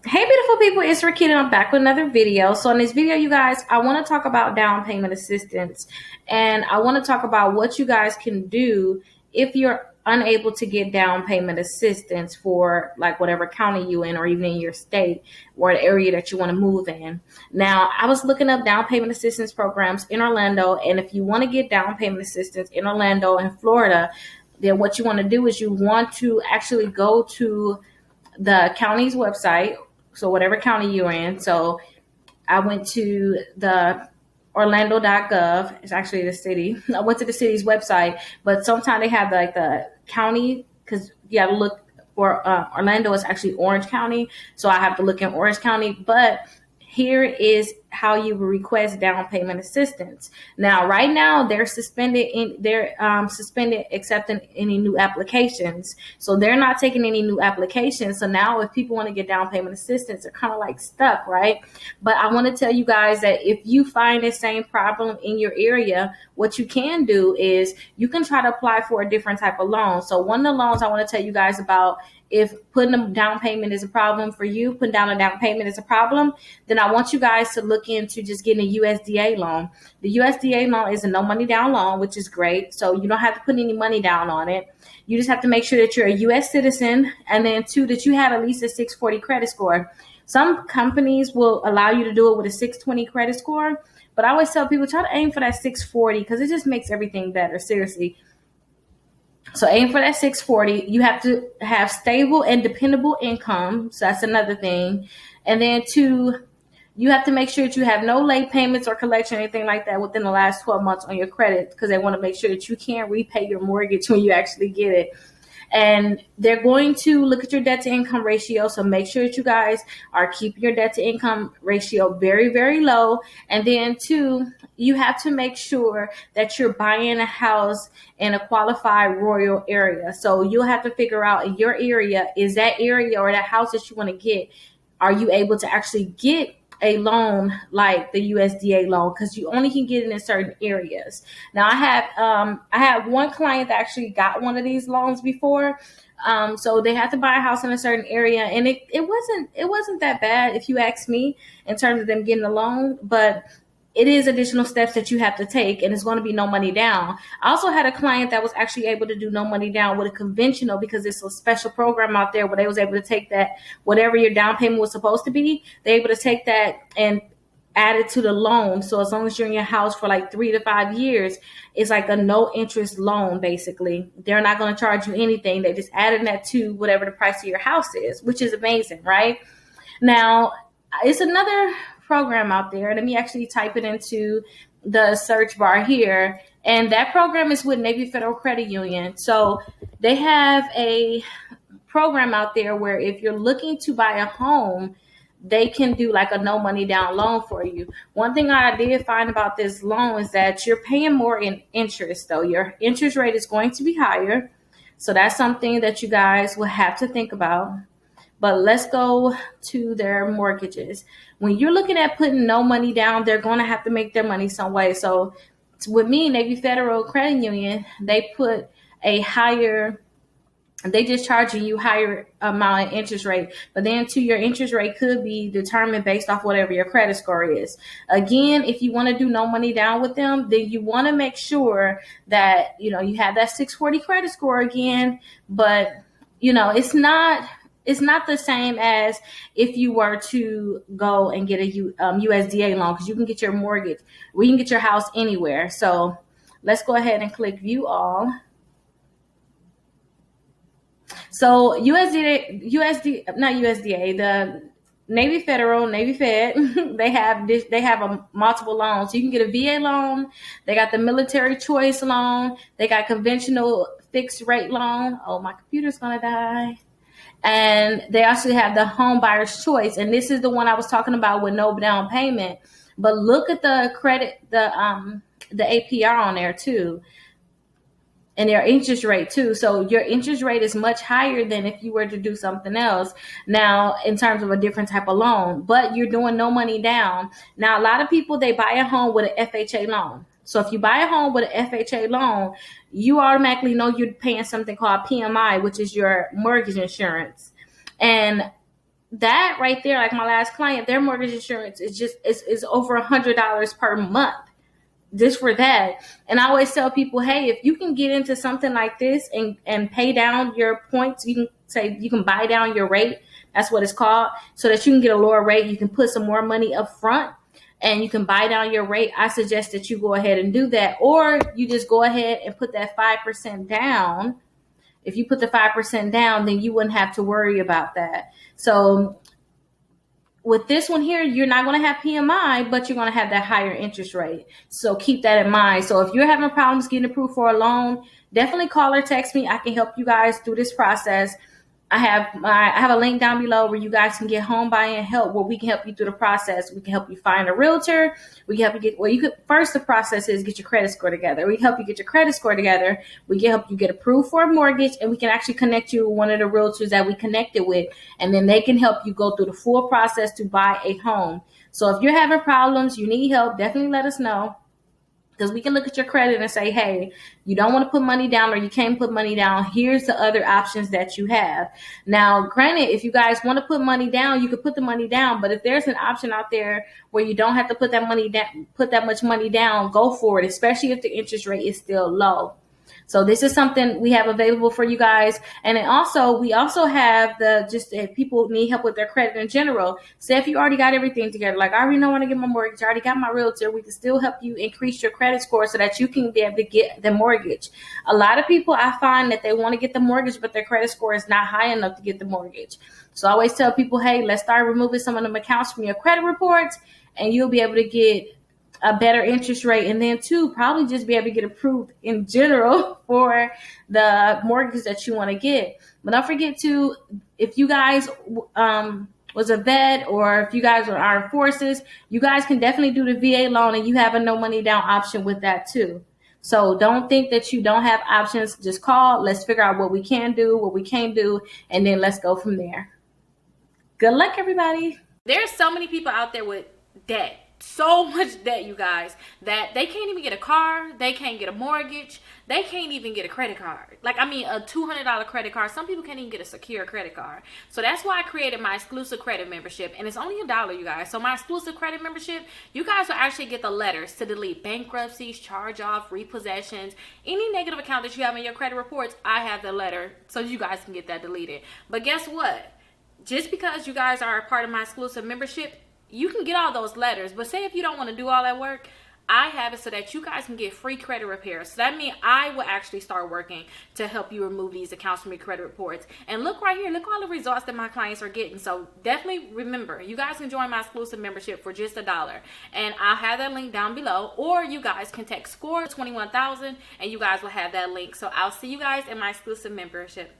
Hey beautiful people, it's Rickita. I'm back with another video. So in this video, you guys, I want to talk about down payment assistance, and I want to talk about what you guys can do if you're unable to get down payment assistance for like whatever county you in, or even in your state or the area that you want to move in. Now, I was looking up down payment assistance programs in Orlando, and if you want to get down payment assistance in Orlando and Florida, then what you want to do is you want to actually go to the county's website. So whatever county you're in. So I went to the orlando.gov. It's actually the city. I went to the city's website, but sometimes they have like the county, because you have to look for Orlando is actually Orange County. So I have to look in Orange County. But here is how you request down payment assistance. Now, right now they're suspended accepting any new applications. So they're not taking any new applications. So now if people want to get down payment assistance, they're kind of like stuck, right? But I want to tell you guys that if you find the same problem in your area, what you can do is you can try to apply for a different type of loan. So one of the loans I want to tell you guys about, if putting a down payment is a problem for you, putting down a down payment is a problem, then I want you guys to look into just getting a USDA loan. The USDA loan is a no money down loan, which is great. So you don't have to put any money down on it. You just have to make sure that you're a US citizen, and then two, that you have at least a 640 credit score. Some companies will allow you to do it with a 620 credit score, but I always tell people, try to aim for that 640 because it just makes everything better, seriously. So aim for that 640. You have to have stable and dependable income. So that's another thing. And then two, you have to make sure that you have no late payments or collection or anything like that within the last 12 months on your credit, because they want to make sure that you can't repay your mortgage when you actually get it. And they're going to look at your debt to income ratio. So make sure that you guys are keeping your debt to income ratio very, very low. And then two, you have to make sure that you're buying a house in a qualified rural area. So you'll have to figure out in your area, is that area or that house that you want to get, are you able to actually get a loan like the USDA loan, because you only can get it in certain areas. Now I have one client that actually got one of these loans before. So they had to buy a house in a certain area, and it wasn't that bad if you ask me in terms of them getting a loan, but it is additional steps that you have to take, and it's going to be no money down. I also had a client that was actually able to do no money down with a conventional, because it's a special program out there where they was able to take that, whatever your down payment was supposed to be, they're able to take that and add it to the loan. So as long as you're in your house for like 3 to 5 years, it's like a no interest loan. Basically, they're not going to charge you anything. They just added that to whatever the price of your house is, which is amazing, right? Now, it's another program out there. Let me actually type it into the search bar here. And that program is with Navy Federal Credit Union. So they have a program out there where if you're looking to buy a home, they can do like a no money down loan for you. One thing I did find about this loan is that you're paying more in interest, though. Your interest rate is going to be higher. So that's something that you guys will have to think about. But let's go to their mortgages. When you're looking at putting no money down, they're going to have to make their money some way. So with me, Navy Federal Credit Union, they put a higher, they just charging you higher amount of interest rate. But then too, your interest rate could be determined based off whatever your credit score is. Again, if you want to do no money down with them, then you want to make sure that, you have that 640 credit score again. But, it's not the same as if you were to go and get a USDA loan, because you can get your mortgage, or you can get your house anywhere. So let's go ahead and click view all. So not USDA, the Navy Federal, Navy Fed, they have a multiple loans. So you can get a VA loan. They got the military choice loan. They got conventional fixed rate loan. Oh, my computer's gonna die. And they actually have the home buyer's choice. And this is the one I was talking about with no down payment. But look at the credit, the APR on there too, and their interest rate too. So your interest rate is much higher than if you were to do something else now in terms of a different type of loan, but you're doing no money down. Now, a lot of people, they buy a home with an FHA loan. So if you buy a home with an FHA loan, you automatically know you're paying something called PMI, which is your mortgage insurance. And that right there, like my last client, their mortgage insurance is over $100 per month just for that. And I always tell people, hey, if you can get into something like this and pay down your points, you can say you can buy down your rate. That's what it's called, so that you can get a lower rate. You can put some more money up front and you can buy down your rate. I suggest that you go ahead and do that, or you just go ahead and put that 5% down. If you put the 5% down, then you wouldn't have to worry about that. So with this one here, you're not going to have PMI, but you're going to have that higher interest rate. So keep that in mind. So if you're having problems getting approved for a loan, definitely call or text me. I can help you guys through this process. I have a link down below where you guys can get home buying help, where we can help you through the process. We can help you find a realtor. We can help you get, well, you could, first the process is get your credit score together. We can help you get your credit score together. We can help you get approved for a mortgage, and we can actually connect you with one of the realtors that we connected with, and then they can help you go through the full process to buy a home. So if you're having problems, you need help, definitely let us know, because we can look at your credit and say, hey, you don't want to put money down or you can't put money down. Here's the other options that you have. Now, granted, if you guys want to put money down, you could put the money down. But if there's an option out there where you don't have to put that money down, put that much money down, go for it, especially if the interest rate is still low. So this is something we have available for you guys. And then also, we also have just if people need help with their credit in general. Say if you already got everything together, like I already know when to get my mortgage, I already got my realtor, we can still help you increase your credit score so that you can be able to get the mortgage. A lot of people, I find that they want to get the mortgage, but their credit score is not high enough to get the mortgage. So I always tell people, hey, let's start removing some of them accounts from your credit reports, and you'll be able to get a better interest rate, and then too probably just be able to get approved in general for the mortgage that you want to get. But don't forget to, if you guys was a vet, or if you guys were armed forces, you guys can definitely do the VA loan, and you have a no money down option with that too. So don't think that you don't have options. Just call. Let's figure out what we can do, what we can't do, and then let's go from there. Good luck, everybody. There's so many people out there with debt. So much debt, you guys, that they can't even get a car, they can't get a mortgage, they can't even get a credit card. Like, I mean, a $200 credit card. Some people can't even get a secure credit card. So that's why I created my exclusive credit membership, and it's only $1, you guys. So my exclusive credit membership, you guys will actually get the letters to delete bankruptcies, charge off, repossessions, any negative account that you have in your credit reports. I have the letter so you guys can get that deleted. But guess what? Just because you guys are a part of my exclusive membership, you can get all those letters. But say if you don't want to do all that work, I have it so that you guys can get free credit repair. So that means I will actually start working to help you remove these accounts from your credit reports. And look right here, look all the results that my clients are getting. So definitely remember, you guys can join my exclusive membership for just $1. And I'll have that link down below. Or you guys can text SCORE 21,000 and you guys will have that link. So I'll see you guys in my exclusive membership.